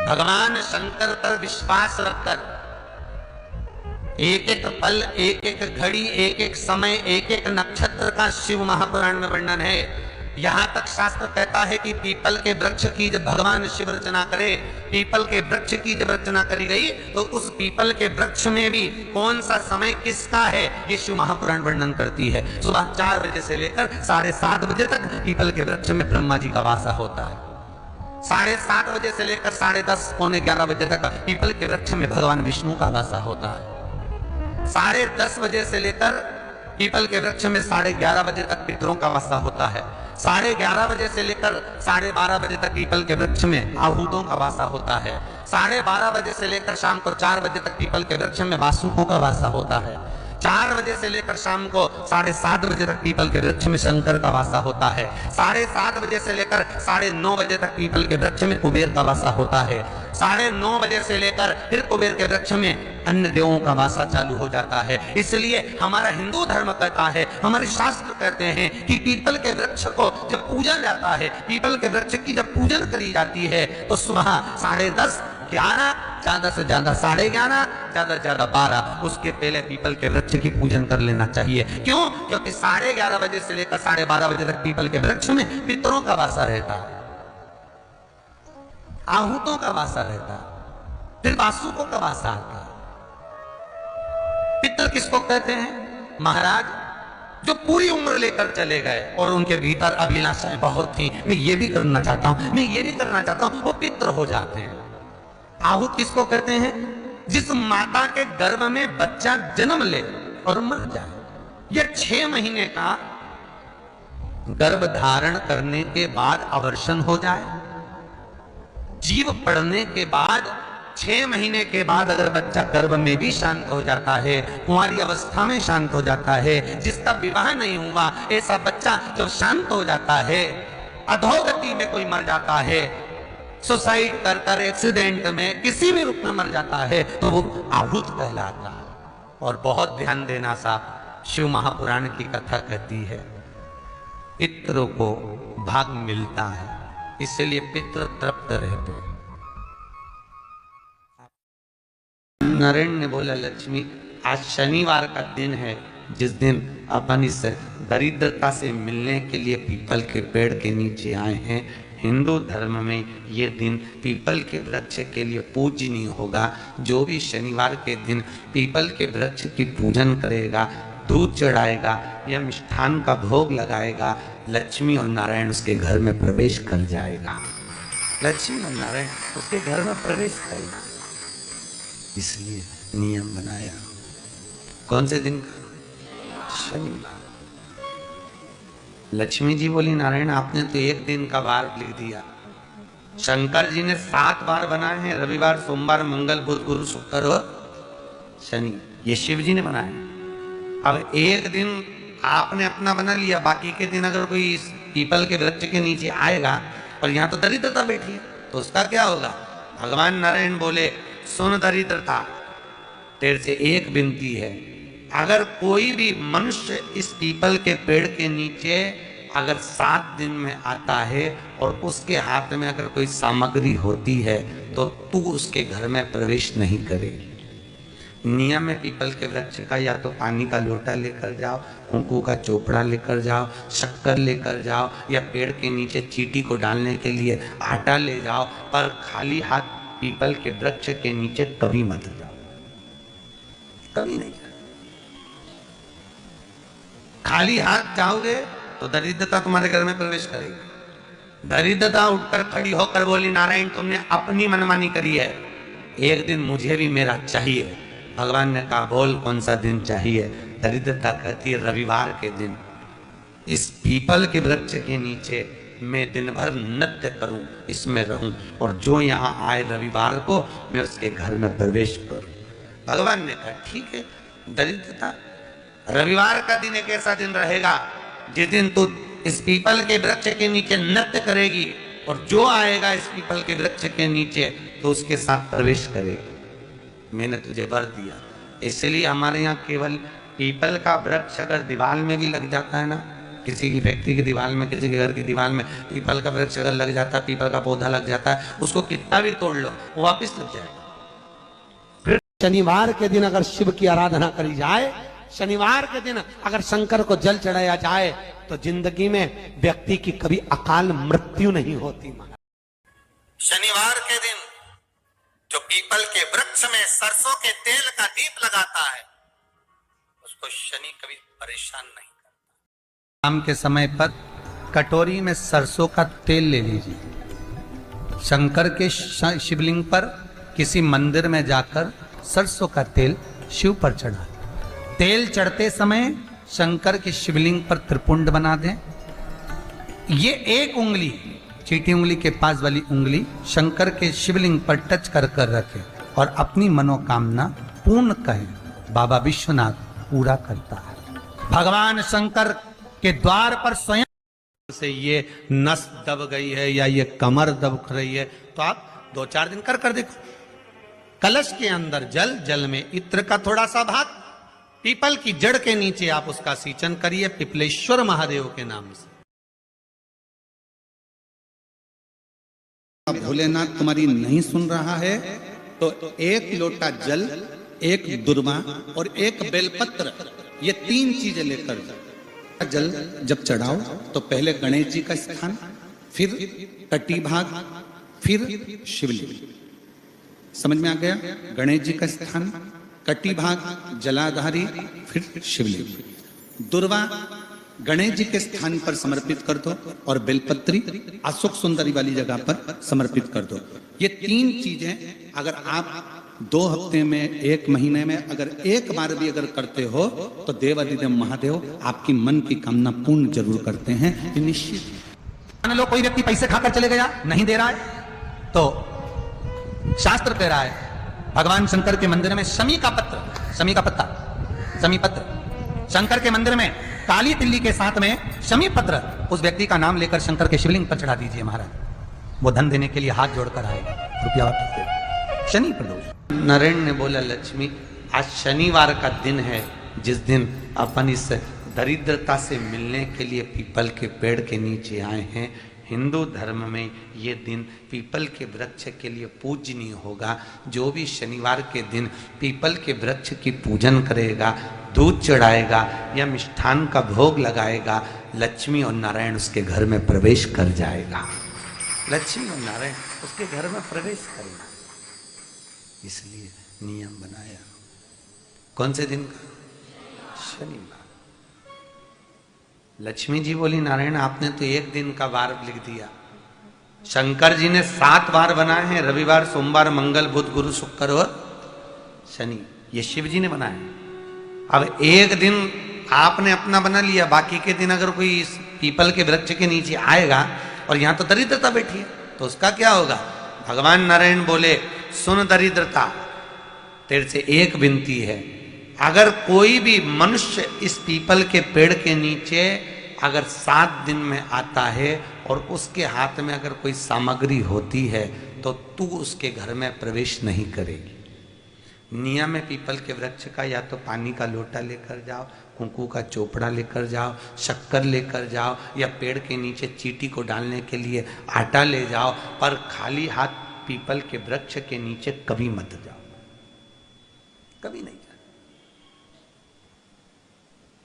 भगवान शंकर पर विश्वास रखकर एक एक पल, एक एक घड़ी, एक एक समय, एक एक नक्षत्र का शिव महापुराण में वर्णन है। यहां तक शास्त्र कहता है कि पीपल के वृक्ष की जब भगवान शिव रचना करे, पीपल के वृक्ष की जब रचना करी गई तो उस पीपल के वृक्ष में भी कौन सा समय किसका है ये शिव महापुराण वर्णन करती है। सुबह 4 बजे से लेकर 7:30 बजे तक पीपल के वृक्ष में ब्रह्मा जी का वासा होता है। 7:30 बजे से लेकर 10:30 पौने 11 बजे तक पीपल के वृक्ष में भगवान विष्णु का वासा होता है। 10:30 बजे से लेकर पीपल के वृक्ष में 11:30 बजे तक पितरों का वासा होता है। 11:30 बजे से लेकर 12:30 बजे तक पीपल के वृक्ष में आहूतों का वासा होता है। 12:30 बजे से लेकर शाम को 4 बजे तक पीपल के वृक्ष में वासुकों का वासा होता है। 4 बजे से लेकर शाम को 7:30 बजे तक पीपल के वृक्ष में शंकर का वासा होता है। 7:30 बजे से लेकर 9:30 बजे तक पीपल के वृक्ष में कुबेर का वासा होता है। 9:30 बजे से लेकर फिर कुबेर के वृक्ष में अन्य देवों का वासा चालू हो जाता है। इसलिए हमारा हिंदू धर्म कहता है, हमारे शास्त्र कहते हैं कि पीपल के वृक्ष को जब पूजा जाता है, पीपल के वृक्ष की जब पूजन करी जाती है तो सुबह 10:30, 11, ज्यादा से ज्यादा 11:30, ज्यादा से ज्यादा 12, उसके पहले पीपल के वृक्ष की पूजन कर लेना चाहिए। क्यों? क्योंकि 11:30 बजे से लेकर 12:30 बजे तक पीपल के वृक्ष में पितरों का वासा रहता है, आहूतों का वासा रहता है, फिर वासुकों का वासा आता है। पितर किसको कहते हैं? महाराज जो पूरी उम्र लेकर चले गए और उनके भीतर अभिलाषाएं बहुत थी, मैं ये भी करना चाहता हूं, मैं ये भी करना चाहता हूं, वो पितर हो जाते हैं। आहूत किसको कहते हैं? जिस माता के गर्भ में बच्चा जन्म ले और मर जाए। यह 6 महीने का गर्भ धारण करने के बाद अवर्षण हो जाए, जीव पड़ने के बाद 6 महीने के बाद अगर बच्चा गर्भ में भी शांत हो जाता है, कुंवारी अवस्था में शांत हो जाता है, जिसका विवाह नहीं हुआ ऐसा बच्चा जब शांत हो जाता है, अधोगति में कोई मर जाता है, सुसाइड कर एक्सीडेंट में किसी भी रूप में मर जाता है तो वो आहूत कहलाता है। और बहुत ध्यान देना साहब, शिव महापुराण की कथा कहती है पितरों को भाग मिलता है, इसलिए पितर तृप्त रहते हैं। नारायण ने बोला, लक्ष्मी आज शनिवार का दिन है, जिस दिन अपन इस दरिद्रता से मिलने के लिए पीपल के पेड़ के नीचे आए हैं। हिंदू धर्म में ये दिन पीपल के वृक्ष के लिए पूजनीय होगा। जो भी शनिवार के दिन पीपल के वृक्ष की पूजन करेगा, दूध चढ़ाएगा या मिष्ठान का भोग लगाएगा, लक्ष्मी और नारायण उसके घर में प्रवेश कर जाएगा। लक्ष्मी और नारायण उसके घर में प्रवेश करेगा, इसलिए नियम बनाया। कौन से दिन? शनिवार। लक्ष्मी जी बोली, नारायण आपने तो एक दिन का वार लिख दिया। शंकर जी ने 7 बार बनाए हैं, रविवार, सोमवार, मंगल, बुध, गुरु, शुक्र और शनि, ये शिव जी ने बनाए। अब एक दिन आपने अपना बना लिया, बाकी के दिन अगर कोई इस पीपल के वृक्ष के नीचे आएगा और यहाँ तो दरिद्रता बैठी है तो उसका क्या होगा? भगवान नारायण बोले, सुन दरिद्रता, तेरे से एक विनती है, अगर कोई भी मनुष्य इस पीपल के पेड़ के नीचे अगर 7 दिन में आता है और उसके हाथ में अगर कोई सामग्री होती है तो तू उसके घर में प्रवेश नहीं करेगी। नियम है पीपल के वृक्ष का, या तो पानी का लोटा लेकर जाओ, कुंकू का चोपड़ा लेकर जाओ, शक्कर लेकर जाओ, या पेड़ के नीचे चींटी को डालने के लिए आटा ले जाओ, पर खाली हाथ पीपल के वृक्ष के नीचे कभी मत जाओ, कभी नहीं। खाली हाथ जाओगे तो दरिद्रता तुम्हारे घर में प्रवेश करेगी। दरिद्रता उठकर खड़ी होकर बोली, नारायण तुमने अपनी मनमानी करी है, एक दिन मुझे भी मेरा चाहिए। भगवान ने कहा, बोल कौन सा दिन चाहिए? दरिद्रता कहती है, रविवार के दिन इस पीपल के वृक्ष के नीचे मैं दिन भर नृत्य करूं, इसमें रहूं, और जो यहाँ आए रविवार को मैं उसके घर में प्रवेश करूं। भगवान ने कहा, ठीक है। दरिद्रता, रविवार का दिन एक ऐसा दिन रहेगा जिस दिन तू इस पीपल के वृक्ष के नीचे नृत्य करेगी और जो आएगा इस पीपल के वृक्ष के नीचे तो उसके साथ प्रवेश करेगी। मैंने तुझे वर दिया। इसलिए हमारे यहाँ केवल पीपल का वृक्ष अगर दीवार में भी लग जाता है ना किसी की फैक्ट्री की दीवार में, किसी के घर की दीवार में पीपल का वृक्ष अगर लग जाता है, पीपल का पौधा लग जाता है, उसको कितना भी तोड़ लो वो वापिस लग जाएगा। फिर शनिवार के दिन अगर शिव की आराधना करी जाए, शनिवार के दिन अगर शंकर को जल चढ़ाया जाए, तो जिंदगी में व्यक्ति की कभी अकाल मृत्यु नहीं होती। शनिवार के दिन जो पीपल के वृक्ष में सरसों के तेल का दीप लगाता है, उसको शनि कभी परेशान नहीं करता। शाम के समय पर कटोरी में सरसों का तेल ले लीजिए, शंकर के शिवलिंग पर किसी मंदिर में जाकर सरसों का तेल शिव पर चढ़ा। तेल चढ़ते समय शंकर के शिवलिंग पर त्रिपुंड बना दें। ये एक उंगली, चीटी उंगली के पास वाली उंगली शंकर के शिवलिंग पर टच कर कर रखें और अपनी मनोकामना पूर्ण कहें। बाबा विश्वनाथ पूरा करता है। भगवान शंकर के द्वार पर स्वयं से ये नस दब गई है या ये कमर दब रही है, तो आप 2-4 दिन कर देखो। कलश के अंदर जल, जल में इत्र का थोड़ा सा भाग, पीपल की जड़ के नीचे आप उसका सींचन करिए पिपलेश्वर महादेव के नाम से। भोलेनाथ तुम्हारी नहीं सुन रहा है तो 1 लोटा जल, 1 दुर्वा और 1 बेलपत्र, ये 3 चीजें लेकर जाओ। जल जब चढ़ाओ तो पहले गणेश जी का स्थान, फिर कटी भाग, फिर शिवलिंग। समझ में आ गया? गणेश जी का स्थान, कटी भाग जलाधारी, फिर शिवलिंग। दुर्वा गणेश जी के स्थान पर समर्पित कर दो और बेलपत्री अशोक सुंदरी वाली जगह पर समर्पित कर दो। ये 3 चीजें अगर आप 2 हफ्ते में, 1 महीने में अगर एक बार भी अगर करते हो तो देवादिदेव महादेव आपकी मन की कामना पूर्ण जरूर करते हैं, ये निश्चित। मान लो कोई व्यक्ति पैसे खाकर चले गया, नहीं दे रहा है, तो शास्त्र कह रहा है भगवान शंकर के मंदिर में शमी का पत्र, शमी का पत्ता, शमी पत्र, शंकर के मंदिर में काली तिल्ली के साथ में शमी पत्र उस व्यक्ति का नाम लेकर शंकर के शिवलिंग पर चढ़ा दीजिए महाराज। वो धन देने के लिए हाथ जोड़कर आएगा, रुपया वापस दे। शनि प्रदोष। नरेंद्र ने बोला लक्ष्मी आज शनिवार का दिन है, जिस दिन अपन इस दरिद्रता से मिलने के लिए पीपल के पेड़ के नीचे आए हैं। हिंदू धर्म में ये दिन पीपल के वृक्ष के लिए पूजनीय होगा। जो भी शनिवार के दिन पीपल के वृक्ष की पूजन करेगा, दूध चढ़ाएगा या मिष्ठान का भोग लगाएगा, लक्ष्मी और नारायण उसके घर में प्रवेश कर जाएगा। लक्ष्मी और नारायण उसके घर में प्रवेश करेगा, इसलिए नियम बनाया। कौन से दिन का? शनिवार। लक्ष्मी जी बोली नारायण आपने तो 1 दिन का वार लिख दिया, शंकर जी ने 7 वार बनाए हैं, रविवार, सोमवार, मंगल, बुध, गुरु, शुक्र और शनि, ये शिव जी ने बनाए। अब 1 दिन आपने अपना बना लिया, बाकी के दिन अगर कोई इस पीपल के वृक्ष के नीचे आएगा और यहां तो दरिद्रता बैठी है, तो उसका क्या होगा? भगवान नारायण बोले सुन दरिद्रता, तेरे से एक विनती है, अगर कोई भी मनुष्य इस पीपल के पेड़ के नीचे अगर 7 दिन में आता है और उसके हाथ में अगर कोई सामग्री होती है तो तू उसके घर में प्रवेश नहीं करेगी। नियम है पीपल के वृक्ष का, या तो पानी का लोटा लेकर जाओ, कुंकू का चोपड़ा लेकर जाओ, शक्कर लेकर जाओ, या पेड़ के नीचे चींटी को डालने के लिए आटा ले जाओ, पर खाली हाथ पीपल के वृक्ष के नीचे कभी मत जाओ, कभी नहीं।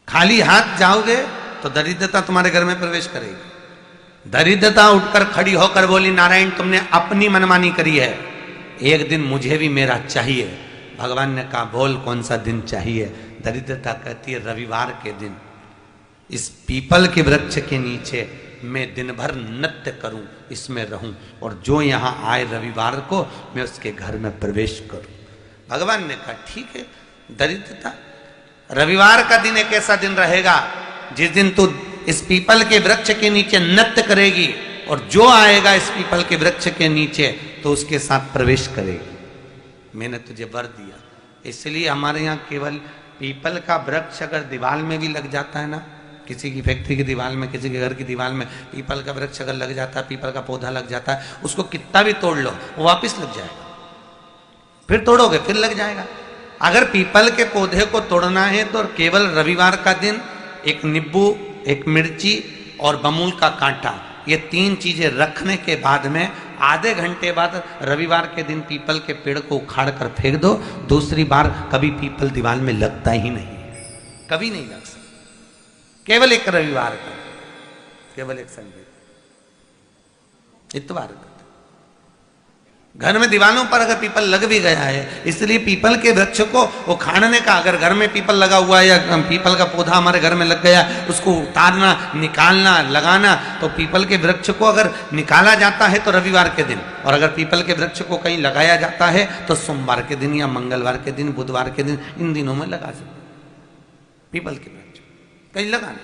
खाली हाथ जाओगे तो दरिद्रता तुम्हारे घर में प्रवेश करेगी। दरिद्रता उठकर खड़ी होकर बोली नारायण तुमने अपनी मनमानी करी है, एक दिन मुझे भी मेरा चाहिए। भगवान ने कहा बोल कौन सा दिन चाहिए? दरिद्रता कहती है रविवार के दिन इस पीपल के वृक्ष के नीचे मैं दिन भर नृत्य करूं, इसमें रहूं, और जो यहां आए रविवार को मैं उसके घर में प्रवेश करूं। भगवान ने कहा ठीक है। दरिद्रता रविवार का दिन एक ऐसा दिन रहेगा जिस दिन तू इस पीपल के वृक्ष के नीचे नृत्य करेगी और जो आएगा इस पीपल के वृक्ष के नीचे तो उसके साथ प्रवेश करेगी। मैंने तुझे वर दिया। इसलिए हमारे यहाँ केवल पीपल का वृक्ष अगर दीवार में भी लग जाता है ना, किसी की फैक्ट्री की दीवार में, किसी के घर की दीवार में पीपल का वृक्ष अगर लग जाता है, पीपल का पौधा लग जाता है, उसको कितना भी तोड़ लो वो वापिस लग जाएगा। फिर तोड़ोगे फिर लग जाएगा। अगर पीपल के पौधे को तोड़ना है तो केवल रविवार का दिन एक नींबू एक मिर्ची और बमूल का कांटा, ये 3 चीजें रखने के बाद में आधे घंटे बाद रविवार के दिन पीपल के पेड़ को उखाड़ कर फेंक दो। दूसरी बार कभी पीपल दीवार में लगता ही नहीं है, कभी नहीं लग सकता। केवल एक रविवार का, केवल एक संडे, इतवार का। घर में दीवारों पर अगर पीपल लग भी गया है, इसलिए पीपल के वृक्ष को उखाड़ने का, अगर घर में पीपल लगा हुआ है या पीपल का पौधा हमारे घर में लग गया, उसको उतारना, निकालना, लगाना, तो पीपल के वृक्ष को अगर निकाला जाता है तो रविवार के दिन, और अगर पीपल के वृक्ष को कहीं लगाया जाता है तो सोमवार के दिन या मंगलवार के दिन, बुधवार के दिन, इन दिनों में लगा सकते पीपल के वृक्ष कहीं लगाना।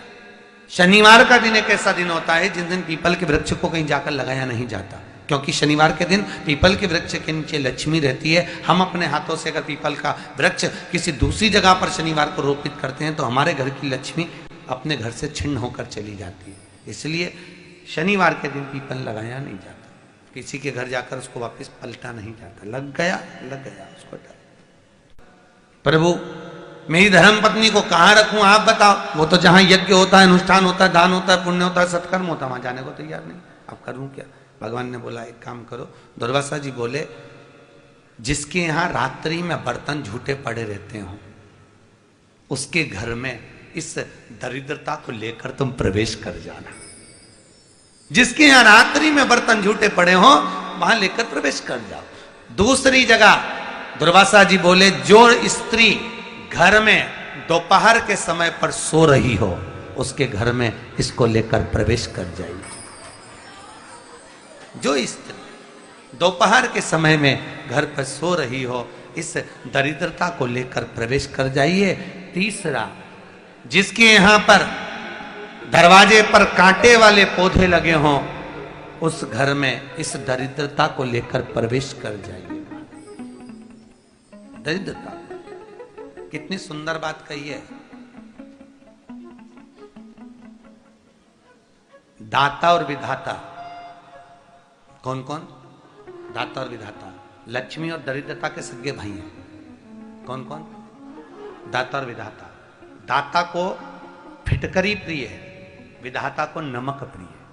शनिवार का दिन एक ऐसा दिन होता है जिस दिन पीपल के वृक्ष को कहीं जाकर लगाया नहीं जाता, क्योंकि शनिवार के दिन पीपल के वृक्ष के नीचे लक्ष्मी रहती है। हम अपने हाथों से अगर पीपल का वृक्ष किसी दूसरी जगह पर शनिवार को रोपित करते हैं तो हमारे घर की लक्ष्मी अपने घर से छिन्न होकर चली जाती है। इसलिए शनिवार के दिन पीपल लगाया नहीं जाता, किसी के घर जाकर उसको वापस पलटा नहीं जाता। लग गया उसको प्रभु मेरी धर्म पत्नी को कहाँ रखूं आप बताओ। वो तो जहां यज्ञ होता है, अनुष्ठान होता है, दान होता है, पुण्य होता है, सत्कर्म होता है, वहां जाने को तैयार नहीं। अब करूं क्या? भगवान ने बोला एक काम करो। दुर्वासा जी बोले जिसके यहां रात्रि में बर्तन झूठे पड़े रहते हो उसके घर में इस दरिद्रता को लेकर तुम प्रवेश कर जाना। जिसके यहां रात्रि में बर्तन झूठे पड़े हो वहां लेकर प्रवेश कर जाओ। दूसरी जगह दुर्वासा जी बोले जो स्त्री घर में दोपहर के समय पर सो रही हो उसके घर में इसको लेकर प्रवेश कर जाइए। जो स्त्री दोपहर के समय में घर पर सो रही हो इस दरिद्रता को लेकर प्रवेश कर जाइए। तीसरा, जिसके यहां पर दरवाजे पर कांटे वाले पौधे लगे हों उस घर में इस दरिद्रता को लेकर प्रवेश कर जाइए। दरिद्रता, कितनी सुंदर बात कही है। दाता और विधाता, कौन कौन? दाता और विधाता। लक्ष्मी और दरिद्रता के सगे भाई हैं। कौन कौन? दाता और विधाता। दाता को फिटकरी प्रिय है, विधाता को नमक प्रिय है।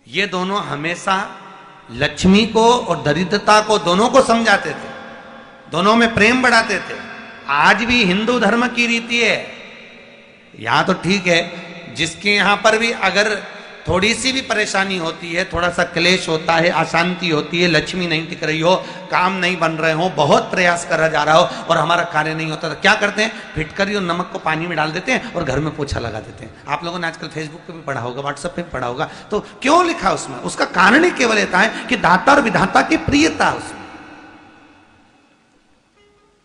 ये दोनों हमेशा लक्ष्मी को और दरिद्रता को दोनों को समझाते थे, दोनों में प्रेम बढ़ाते थे। आज भी हिंदू धर्म की रीति है। यहां तो ठीक है, जिसके यहां पर भी अगर थोड़ी सी भी परेशानी होती है, थोड़ा सा क्लेश होता है, अशांति होती है, लक्ष्मी नहीं टिक रही हो, काम नहीं बन रहे हो, बहुत प्रयास करा जा रहा हो और हमारा कार्य नहीं होता, तो क्या करते हैं? फिटकरी और नमक को पानी में डाल देते हैं और घर में पोछा लगा देते हैं। आप लोगों ने आजकल फेसबुक पे भी पढ़ा होगा, व्हाट्सएप पे भी पढ़ा होगा। तो क्यों लिखा उसमें? उसका कारण ही केवल था कि दाता और विधाता की प्रियता उसमें।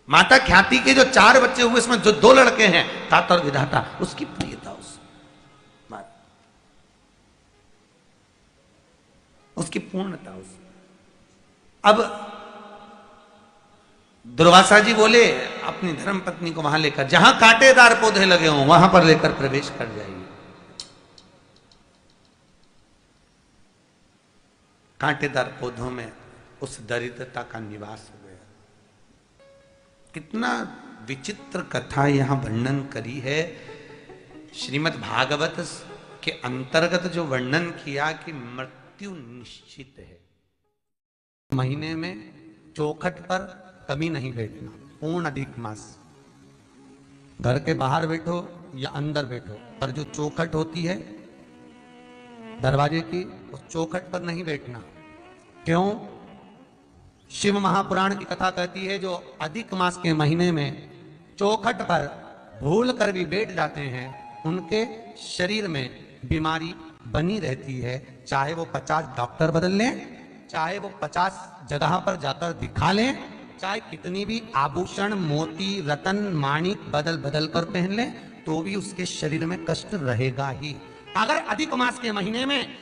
माता ख्याति के जो 4 बच्चे हुए उसमें जो 2 लड़के हैं दाता और विधाता, उसकी प्रियता उसकी पूर्णता उसमें। अब दुर्वासा जी बोले अपनी धर्म पत्नी को वहां लेकर, जहां कांटेदार पौधे लगे हों वहां पर लेकर प्रवेश कर जाइए। कांटेदार पौधों में उस दरिद्रता का निवास हो गया। कितना विचित्र कथा यहां वर्णन करी है। श्रीमद् भागवत के अंतर्गत जो वर्णन किया कि मृत्यु निश्चित है। महीने में चौखट पर कभी नहीं बैठना, पूर्ण अधिक मास। घर के बाहर बैठो या अंदर बैठो, पर जो चौखट होती है दरवाजे की, उस चौखट पर नहीं बैठना। क्यों? शिव महापुराण की कथा कहती है जो अधिक मास के महीने में चौखट पर भूल कर भी बैठ जाते हैं उनके शरीर में बीमारी बनी रहती है। चाहे वो 50 डॉक्टर बदल लें, चाहे वो 50 जगह पर जाकर दिखा लें, चाहे कितनी भी आभूषण, मोती, रतन, माणिक बदल बदल कर पहन लें, तो भी उसके शरीर में कष्ट रहेगा ही। अगर अधिक मास के महीने में,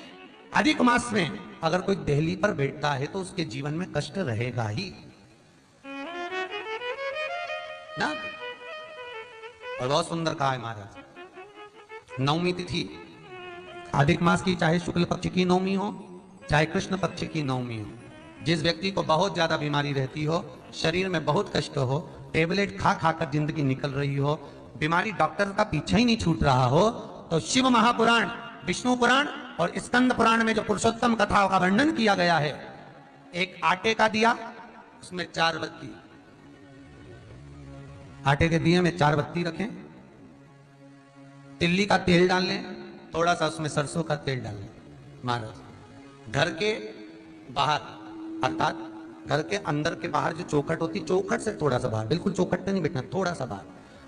अधिक मास में अगर कोई देहली पर बैठता है तो उसके जीवन में कष्ट रहेगा ही ना। और बहुत सुंदर कहा है महाराज। नवमी तिथि अधिक मास की, चाहे शुक्ल पक्ष की नवमी हो चाहे कृष्ण पक्ष की नवमी हो, जिस व्यक्ति को बहुत ज्यादा बीमारी रहती हो, शरीर में बहुत कष्ट हो, टेबलेट खा खा कर जिंदगी निकल रही हो, बीमारी डॉक्टर का पीछा ही नहीं छूट रहा हो, तो शिव महापुराण, विष्णु पुराण और स्कंद पुराण में जो पुरुषोत्तम कथाओं का वर्णन किया गया है, एक आटे का दिया, उसमें 4 बत्ती, आटे के दिए में 4 बत्ती रखें, तिल्ली का तेल डाल लें, थोड़ा सा उसमें सरसों का तेल डाल लें। महाराज घर के बाहर, अर्थात घर के अंदर के बाहर जो चौखट होती, चौखट से थोड़ा सा बाहर, बिल्कुल चौखट पे नहीं बैठना, थोड़ा सा बाहर,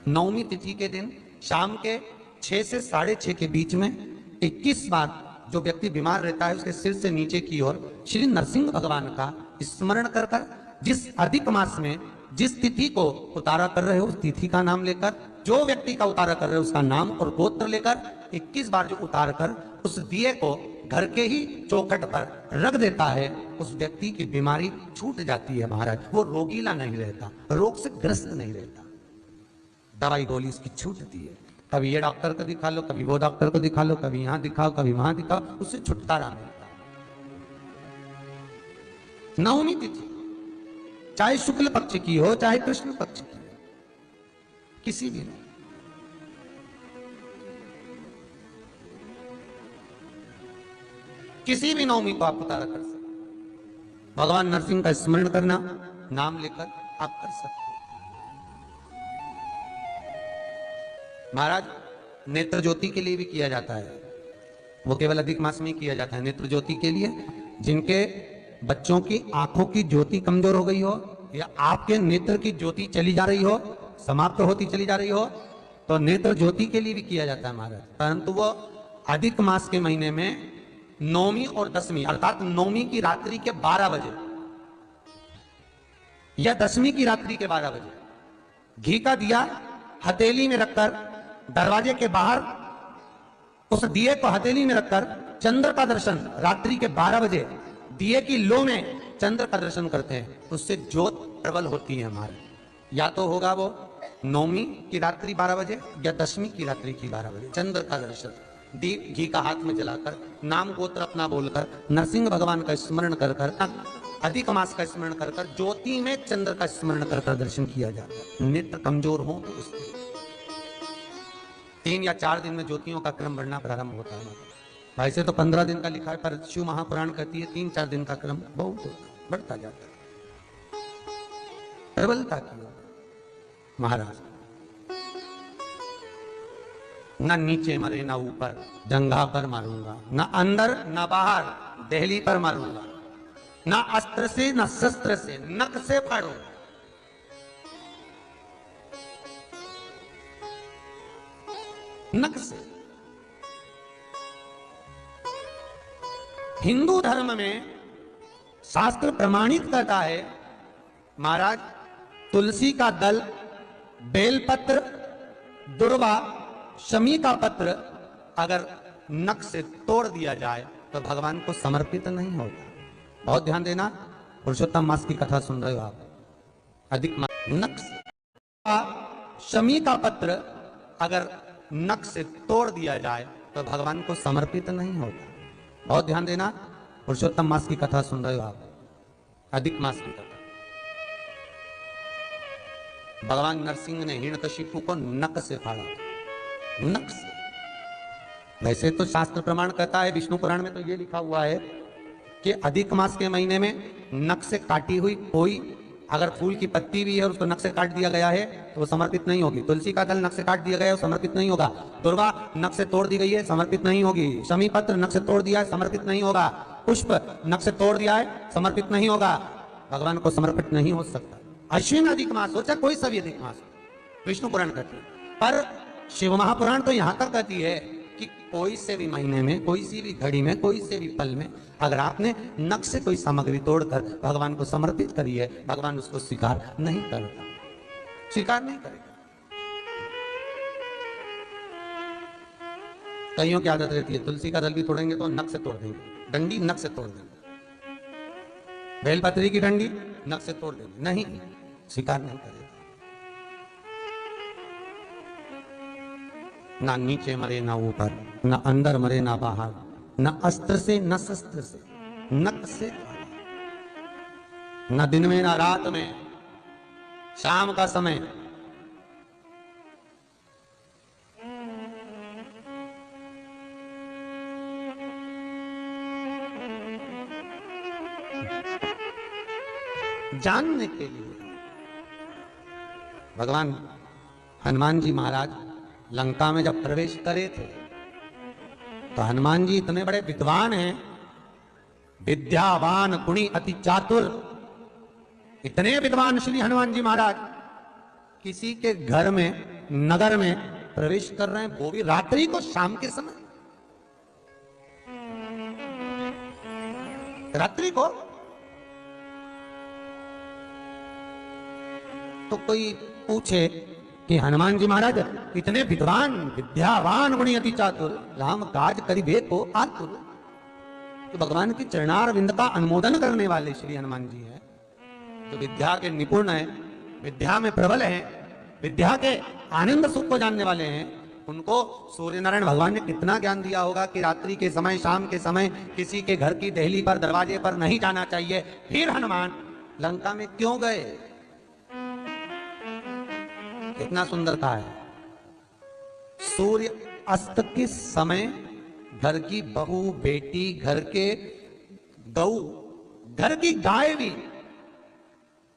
नवमी तिथि के दिन शाम के 6 से 6:30 के बीच में 21 बार जो व्यक्ति बीमार रहता है उसके सिर से नीचे की ओर श्री नरसिंह भगवान का स्मरण कर कर, जिस अधिक मास में जिस तिथि को उतारा कर रहे हो उस तिथि का नाम लेकर, जो व्यक्ति का उतारा कर रहे हो उसका नाम और गोत्र लेकर 21 बार जो उतार कर उस दिए को घर के ही चौखट पर रख देता है, उस व्यक्ति की बीमारी छूट जाती है महाराज। वो रोगीला नहीं रहता, रोग से ग्रस्त नहीं रहता, दवाई गोली उसकी छूटती है। कभी ये डॉक्टर को दिखा लो, कभी वो डॉक्टर को दिखा लो, कभी यहां दिखाओ, कभी वहां दिखाओ, उससे छुटकारा मिलता है। नवमी तिथि चाहे शुक्ल पक्ष की हो चाहे कृष्ण पक्ष की हो, किसी भी नहीं, किसी भी नवमी को आप उतारा कर सकते। भगवान नरसिंह का स्मरण करना, नाम लेकर आप कर सकते। महाराज नेत्र ज्योति के लिए भी किया जाता है, वो केवल अधिक मास में किया जाता है। नेत्र ज्योति के लिए जिनके बच्चों की आंखों की ज्योति कमजोर हो गई हो या आपके नेत्र की ज्योति चली जा रही हो, समाप्त होती चली जा रही हो, तो नेत्र ज्योति के लिए भी किया जाता है महाराज। परंतु वो अधिक मास के महीने में नौवीं और दसवीं, अर्थात नौवीं की रात्रि के 12 बजे या दसवीं की रात्रि के 12 बजे घी का दिया हथेली में रखकर दरवाजे के बाहर उस दिए को हथेली में रखकर चंद्र का दर्शन रात्रि के 12 बजे दिए की लो में चंद्र का दर्शन करते हैं, उससे ज्योत प्रबल होती है हमारे। या तो होगा वो नौवीं की रात्रि 12 बजे या दसवीं की रात्रि की 12 बजे चंद्र का दर्शन दीप घी का हाथ में जलाकर, नाम गोत्र अपना बोलकर, नरसिंह भगवान का स्मरण कर कर, अधिक मास का स्मरण कर कर, ज्योति में चंद्र का स्मरण कर कर दर्शन किया जाता है। नेत्र कमजोर हो तो इसलिए 3 या 4 दिन में ज्योतियों का क्रम बढ़ना प्रारंभ होता है। भाई से तो 15 दिन का लिखा है, पर शिव महापुराण कहती है 3-4 दिन का क्रम बहुत बढ़ता जाता है। प्रबलता की महाराज न नीचे मरे न ऊपर, जंघा पर मारूंगा, न अंदर न बाहर, दहली पर मारूंगा, न अस्त्र से न शस्त्र से, नख से फाड़ूंगा। नख से। हिंदू धर्म में शास्त्र प्रमाणित करता है महाराज, तुलसी का दल, बेलपत्र, दुर्वा, शमी का पत्र अगर नख से तोड़ दिया जाए तो भगवान को समर्पित नहीं होता। बहुत ध्यान देना, पुरुषोत्तम मास की कथा सुन रहे हो आप। अधिक मास नख से, शमी का पत्र अगर नख से तोड़ दिया जाए तो भगवान को समर्पित नहीं होता। बहुत ध्यान देना, पुरुषोत्तम मास की कथा सुन रहे हो आप। अधिक मास की कथा, भगवान नरसिंह ने हिरण्यकशिपु को नख से फाड़ा, नख से। वैसे तो शास्त्र प्रमाण कहता है, विष्णु पुराण में तो ये लिखा हुआ है कि अधिक मास के महीने में नख से काटी हुई कोई अगर फूल की पत्ती भी है और उसको नख से काट दिया गया है तो वो समर्पित नहीं होगी। तुलसी का दल नख से काट दिया गया है, वो समर्पित नहीं होगा। दुर्वा नख से तोड़ दी गई है, समर्पित नहीं होगी। शमी पत्र नख से तोड़ दिया है, समर्पित नहीं होगा। पुष्प नख से तोड़ दिया है, समर्पित नहीं होगा। भगवान को समर्पित नहीं हो सकता। अश्विन अधिक मास हो चाहे कोई सा भी अधिक मास हो, विष्णु पुराण कहती है। पर शिव महापुराण तो यहां तक कहती है कि कोई से भी महीने में, कोई सी भी घड़ी में, कोई से भी पल में अगर आपने नख से कोई सामग्री तोड़कर भगवान को समर्पित करी है, भगवान उसको स्वीकार नहीं करता, स्वीकार नहीं करेगा। कईयों की आदत रहती है, तुलसी का दल भी तोड़ेंगे तो नख से तोड़ देंगे, डंडी नख से तोड़ देंगे, बेलपत्री की डंडी नख से तोड़ देंगे, नहीं, स्वीकार नहीं करेगा। ना नीचे मरे ना ऊपर, ना अंदर मरे ना बाहर, न अस्त्र से न शस्त्र से, नख से, न दिन में ना रात में, शाम का समय जानने के लिए। भगवान हनुमान जी महाराज लंका में जब प्रवेश करे थे तो हनुमान जी इतने बड़े विद्वान हैं, विद्यावान गुणी अति चातुर, इतने विद्वान श्री हनुमान जी महाराज किसी के घर में नगर में प्रवेश कर रहे हैं, वो भी रात्रि को, शाम के समय, रात्रि को। तो कोई पूछे कि हनुमान जी महाराज इतने विद्वान विद्यावान गुणी अति चातुर, राम काज करिबे को आतुर। तो भगवान की चरणार विंद का अनुमोदन करने वाले श्री हनुमान जी हैं, जो विद्या के निपुण हैं, विद्या में प्रबल हैं, विद्या के आनंद सुख को जानने वाले हैं। उनको सूर्य नारायण भगवान ने कितना ज्ञान दिया होगा कि रात्रि के समय, शाम के समय किसी के घर की देहली पर, दरवाजे पर नहीं जाना चाहिए। फिर हनुमान लंका में क्यों गए? कितना सुंदर कहा है। सूर्य अस्त के समय घर की बहू, बेटी, घर के गऊ, घर की गाय भी,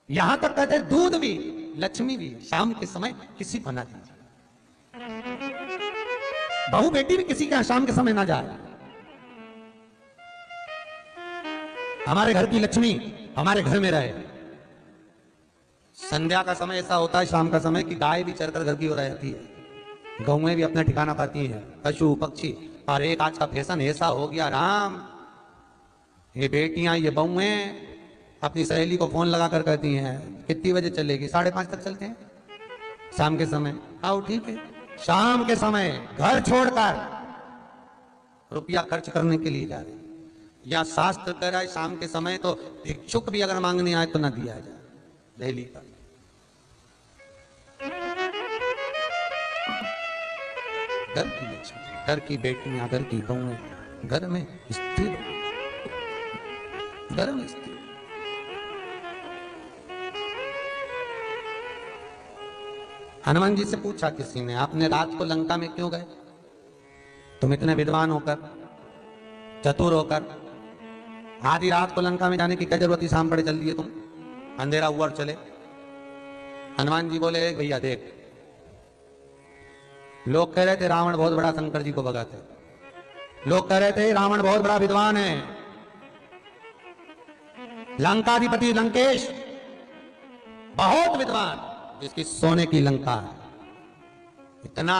यहां तक कहते दूध भी, लक्ष्मी भी शाम के समय किसी को ना दीजिए। बहू बेटी भी किसी के शाम के समय ना जाए। हमारे घर की लक्ष्मी हमारे घर में रहे। संध्या का समय ऐसा होता है, शाम का समय, कि गाय भी चरकर घर की ओर रहती है, गौएं भी अपना ठिकाना पाती हैं, पशु पक्षी। और एक आज का फैशन ऐसा हो गया, राम, ये बेटियां, ये बहुएं अपनी सहेली को फोन लगा कर कहती हैं कितनी बजे चलेगी? 5:30 तक चलते हैं शाम के समय। आओ ठीक है, शाम के समय घर छोड़कर रुपया खर्च करने के लिए जा रहे हैं। या शास्त्र कह रहा है शाम के समय तो भिक्षुक भी अगर मांगने आए तो ना दिया जाए। दिल्ली का घर की लक्ष्मी, घर की बेटियां, घर की बहुएं, घर में स्थिर, घर में स्थिर। हनुमान जी से पूछा किसी ने, आपने रात को लंका में क्यों गए? तुम इतने विद्वान होकर, चतुर होकर, आधी रात को लंका में जाने की क्या जरूरत थी? शाम पड़े चल दिए तुम, अंधेरा हुआ और चले। हनुमान जी बोले, भैया देख, लोग कह रहे थे रावण बहुत बड़ा शंकर जी को भगाते, लोग कह रहे थे रावण बहुत बड़ा विद्वान है, लंकाधिपति लंकेश बहुत विद्वान, जिसकी सोने की लंका है, इतना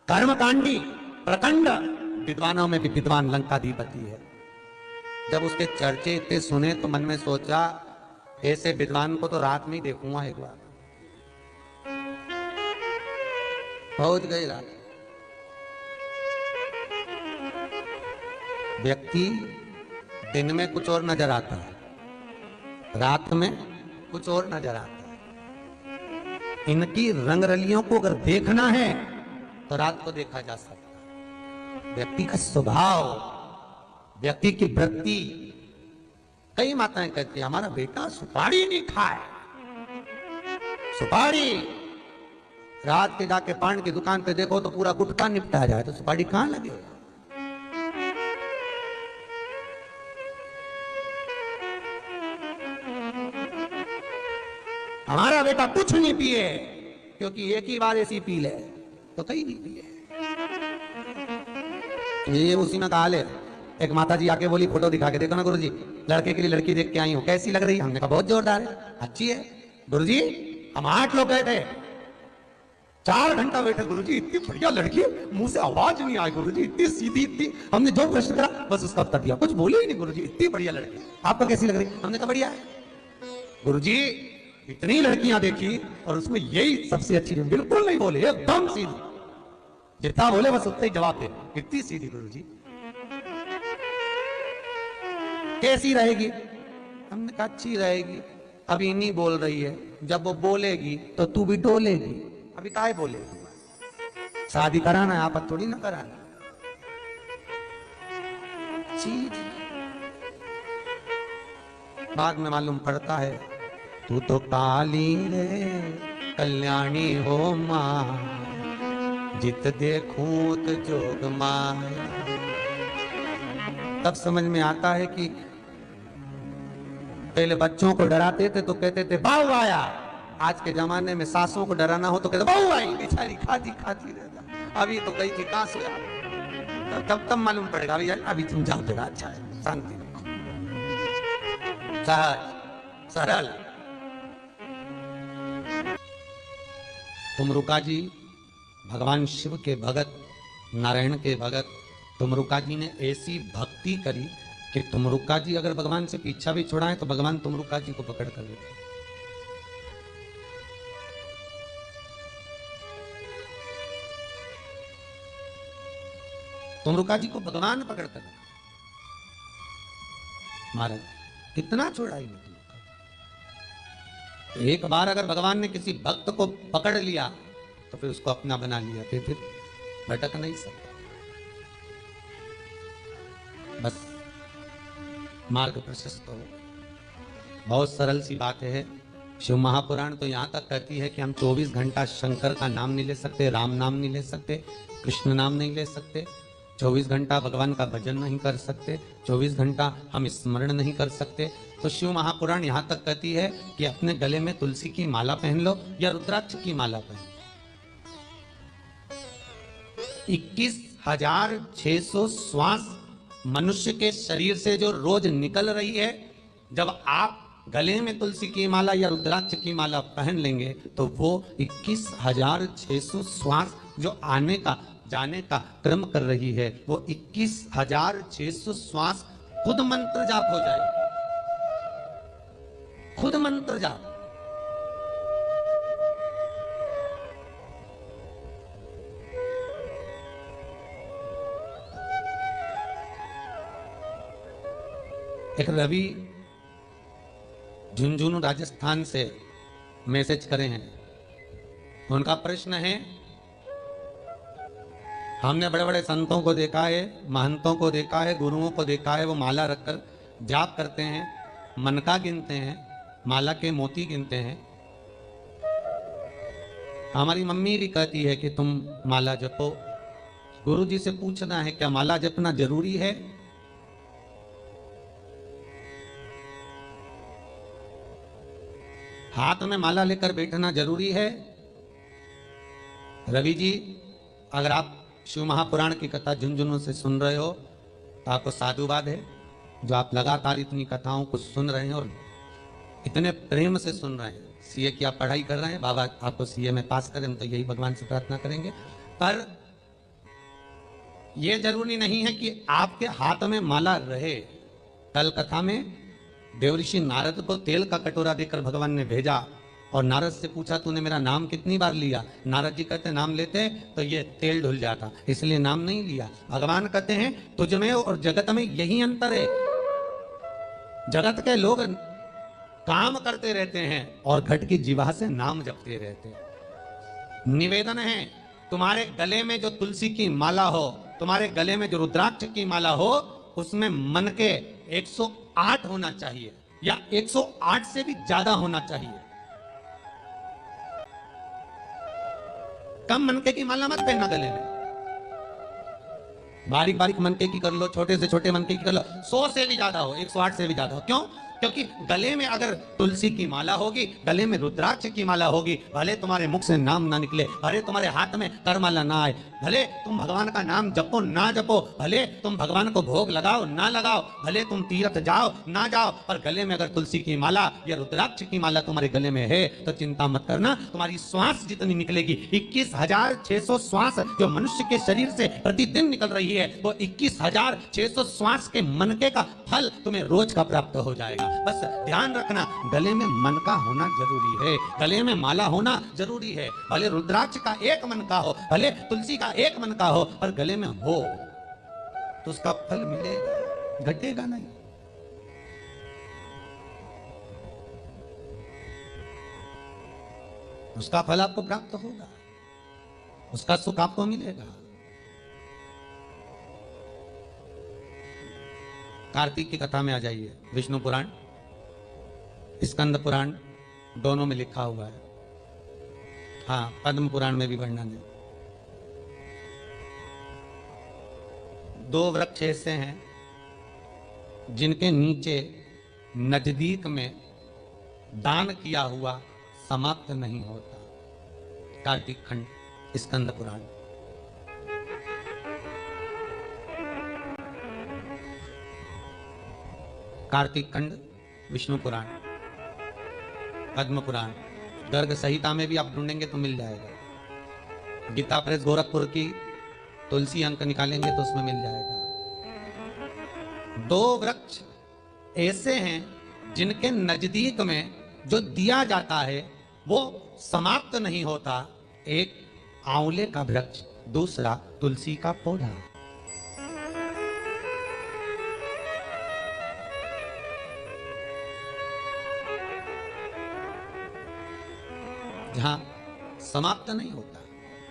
कर्मकांडी प्रखंड विद्वानों में भी विद्वान लंकाधिपति है। जब उसके चर्चे इतने सुने तो मन में सोचा, ऐसे विद्वान को तो रात में ही देखूंगा एक बार। पहुंच गई रात। व्यक्ति दिन में कुछ और नजर आता है, रात में कुछ और नजर आता है। इनकी रंगरलियों को अगर देखना है तो रात को देखा जा सकता है। व्यक्ति का स्वभाव, व्यक्ति की वृत्ति। कई माताएं कहती है हमारा बेटा सुपारी नहीं खाए, सुपारी। रात के जाके पान की दुकान पे देखो तो पूरा गुटखा निपटा जाए, तो सुपारी कहां लगे? हमारा बेटा कुछ नहीं पिए, क्योंकि एक ही बार ऐसी पी ले तो कहीं नहीं पिए। ये उसी में कहा ले। एक माता जी आके बोली, फोटो दिखा के देखो ना गुरुजी, लड़के के लिए लड़की देख के आई हूं, कैसी लग रही है? हमने कहा बहुत जोरदार है, अच्छी है। गुरुजी हम 8 लोग गए थे, 4 घंटा बैठे। गुरुजी इतनी बढ़िया लड़की है, मुंह से आवाज नहीं आई गुरुजी, इतनी सीधी, इतनी। हमने जो प्रश्न करा बस उसका उत्तर दिया, कुछ बोले ही नहीं। गुरुजी इतनी बढ़िया लड़की, आपको कैसी लग रही? हमने कहा बढ़िया है। गुरुजी इतनी लड़कियां देखी और उसमें यही सबसे अच्छी है। बिल्कुल नहीं बोले, एकदम सीधी, जितना बोले बस उतना ही जवाब दे, इतनी सीधी। गुरुजी कैसी रहेगी? हमने कहा अच्छी रहेगी। अभी नहीं बोल रही है, जब वो बोलेगी तो तू भी डोलेगी। अभी काहे बोलेगी? शादी कराना है, आप थोड़ी ना कराना। चीज बाद में मालूम पड़ता है, तू तो काली रे कल्याणी हो मां, जित देखूं तो जोग माया। तब समझ में आता है कि पहले बच्चों को डराते थे तो कहते थे बहू आया। आज के जमाने में सासों को डराना हो तो कहते बहू आई, बेचारी खाती खाती रह जा। अभी तो गई थी कहां से आ, तब मालूम पड़ेगा अभी तुम जाओ तेरा अच्छा है, शांति सहज सरल। तुमरुका जी भगवान शिव के भगत, नारायण के भगत, तुमरुका जी ने ऐसी भक्ति करी कि तुमरुका जी अगर भगवान से पीछा भी छुड़ाएं तो भगवान तुमरुका जी को पकड़ कर लेते। तुमरुका जी को भगवान पकड़ कर लेते। महाराज कितना छुड़ाई में तुमरुका। एक बार अगर भगवान ने किसी भक्त को पकड़ लिया तो फिर उसको अपना बना लिया, फिर भटक नहीं सकता। बस मार्ग प्रशस्त हो। बहुत सरल सी बात है। शिव महापुराण तो यहां तक कहती है कि हम 24 घंटा शंकर का नाम नहीं ले सकते, राम नाम नहीं ले सकते, कृष्ण नाम नहीं ले सकते, 24 घंटा भगवान का भजन नहीं कर सकते, 24 घंटा हम स्मरण नहीं कर सकते। तो शिव महापुराण यहां तक कहती है कि अपने गले में तुलसी की माला पहन लो या रुद्राक्ष की माला पहन लो। 21,600 श्वास मनुष्य के शरीर से जो रोज निकल रही है, जब आप गले में तुलसी की माला या रुद्राक्ष की माला पहन लेंगे तो वो 21,600 श्वास जो आने का जाने का क्रम कर रही है, वो 21,600 श्वास खुद मंत्र जाप हो जाए, खुद मंत्र जाप। एक रवि झुंझुनू राजस्थान से मैसेज करे हैं। उनका प्रश्न है, हमने बड़े बड़े संतों को देखा है, महंतों को देखा है, गुरुओं को देखा है, वो माला रखकर जाप करते हैं, मनका गिनते हैं, माला के मोती गिनते हैं। हमारी मम्मी भी कहती है कि तुम माला जपो। गुरु जी से पूछना है क्या माला जपना जरूरी है? हाथ में माला लेकर बैठना जरूरी है? रवि जी, अगर आप शिव महापुराण की कथा झुंझुनू से सुन रहे हो तो आपको साधुवाद है, जो आप लगातार इतनी कथाओं को सुन रहे हैं और इतने प्रेम से सुन रहे हैं। सीए की आप पढ़ाई कर रहे हैं, बाबा आपको सीए में पास करें, हम तो यही भगवान से प्रार्थना करेंगे। पर यह जरूरी नहीं है कि आपके हाथ में माला रहे। कल कथा में देवऋषि नारद को तेल का कटोरा देकर भगवान ने भेजा और नारद से पूछा, तूने मेरा नाम कितनी बार लिया? नारद जी कहते, नाम लेते तो ये तेल ढुल जाता, इसलिए नाम नहीं लिया। भगवान कहते हैं, तुझ में और जगत में यही अंतर है। जगत के लोग काम करते रहते हैं और घट की जीवा से नाम जपते रहते हैं। निवेदन है, तुम्हारे गले में जो तुलसी की माला हो, तुम्हारे गले में जो रुद्राक्ष की माला हो, उसमें मन के 108 होना चाहिए या 108 से भी ज्यादा होना चाहिए। कम मनके की माला मत पहनना गले में। बारीक बारीक मनके की कर लो, छोटे से छोटे मनके की कर लो, 100 से भी ज्यादा हो, 108 से भी ज्यादा हो। क्यों? क्योंकि गले में अगर तुलसी की माला होगी, गले में रुद्राक्ष की माला होगी, भले तुम्हारे मुख से नाम ना निकले, भले तुम्हारे हाथ में करमाला ना आए, भले तुम भगवान का नाम जपो ना जपो, भले तुम भगवान को भोग लगाओ ना लगाओ, भले तुम तीर्थ जाओ ना जाओ, पर गले में अगर तुलसी की माला या रुद्राक्ष की माला तुम्हारे गले में है तो चिंता मत करना, तुम्हारी श्वास जितनी निकलेगी, 21,600 श्वास जो मनुष्य के शरीर से प्रतिदिन निकल रही है, वो 21,600 श्वास के मनके का फल तुम्हें रोज का प्राप्त हो जाएगा। बस ध्यान रखना, गले में मन का होना जरूरी है, गले में माला होना जरूरी है। भले रुद्राक्ष का एक मन का हो, भले तुलसी का एक मन का हो, पर गले में हो तो उसका फल मिलेगा, घटेगा नहीं। उसका फल आपको प्राप्त होगा, उसका सुख आपको मिलेगा। कार्तिक की कथा में आ जाइए। विष्णु पुराण, स्कंद पुराण दोनों में लिखा हुआ है। हाँ, पद्म पुराण में भी वर्णन है। 2 वृक्ष ऐसे हैं जिनके नीचे नजदीक में दान किया हुआ समाप्त नहीं होता। कार्तिक खंड स्कंद पुराण। कार्तिक खंड विष्णु पुराण, पद्म पुराण, गर्ग संहिता में भी आप ढूंढेंगे तो मिल जाएगा। गीता प्रेस गोरखपुर की तुलसी अंक निकालेंगे तो उसमें मिल जाएगा। दो वृक्ष ऐसे हैं जिनके नजदीक में जो दिया जाता है वो समाप्त नहीं होता। एक आंवले का वृक्ष, दूसरा तुलसी का पौधा। जहां समाप्त नहीं होता।